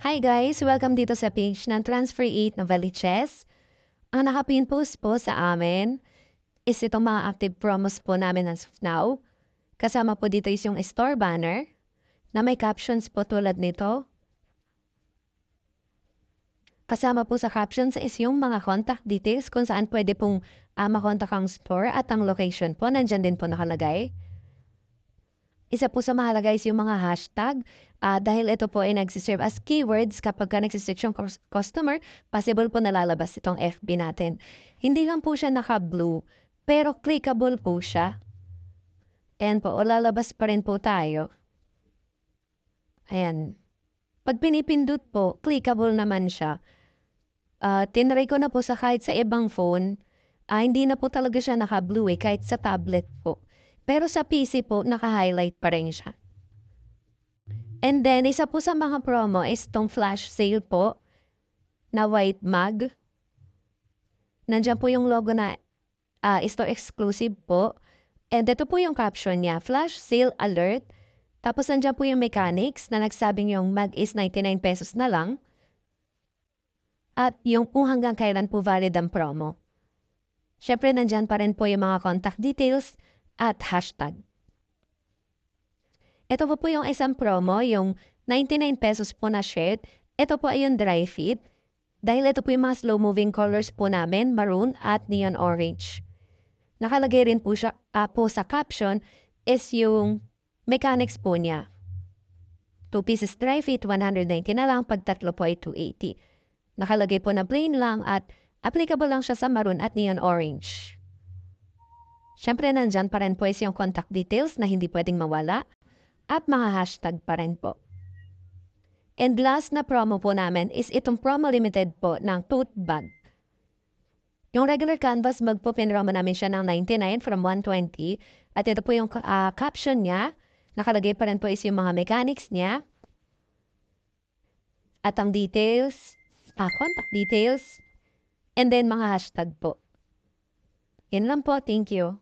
Hi guys! Welcome dito sa page ng Transfer 8 Noveliches. Ang nakapin post po sa amin is itong mga active promos po namin as of now. Kasama po dito is yung store banner na may captions po tulad nito. Kasama po sa captions is yung mga contact details kung saan pwede pong makontak ang store at ang location po. Nandyan din po nakalagay. Isa po sa mahalaga is yung mga hashtag dahil ito po ay nagsiserve as keywords kapag ka nagsisearch yung customer, possible po nalalabas itong FB natin. Hindi lang po siya naka-blue, pero clickable po siya. Ayan po, o lalabas pa rin po tayo. Ayan. Pag pinipindot po, clickable naman siya. Tinry ko na po sa kahit sa ibang phone, hindi na po talaga siya naka-blue kahit sa tablet po. Pero sa PC po, naka-highlight pa rin siya. And then, isa po sa mga promo is tong flash sale po na white mug. Nandiyan po yung logo na store exclusive po. And ito po yung caption niya, flash sale alert. Tapos nandiyan po yung mechanics na nagsabing yung mug is 99 pesos na lang. At yung kung hanggang kailan po valid ang promo. Syempre nandiyan pa rin po yung mga contact details at hashtag. Ito po yung isang promo, yung 99 pesos po na shirt. Ito po ay yung dry fit. Dahil ito po yung mga slow-moving colors po namin, maroon at neon orange. Nakalagay rin po siya po sa caption is yung mechanics po niya. 2 pieces dry fit, 190 na lang. Pag tatlo po ay 280. Nakalagay po na plain lang at applicable lang siya sa maroon at neon orange. Siyempre, nandyan pa rin po is yung contact details na hindi pwedeng mawala at mga hashtag pa rin po. And last na promo po namin is itong promo limited po ng tote bag. Yung regular canvas mug po, pinromo namin siya ng 99 from 120. At ito po yung caption niya. Nakalagay pa rin po is yung mga mechanics niya. At ang details, contact details, and then mga hashtag po. Yan lang po. Thank you.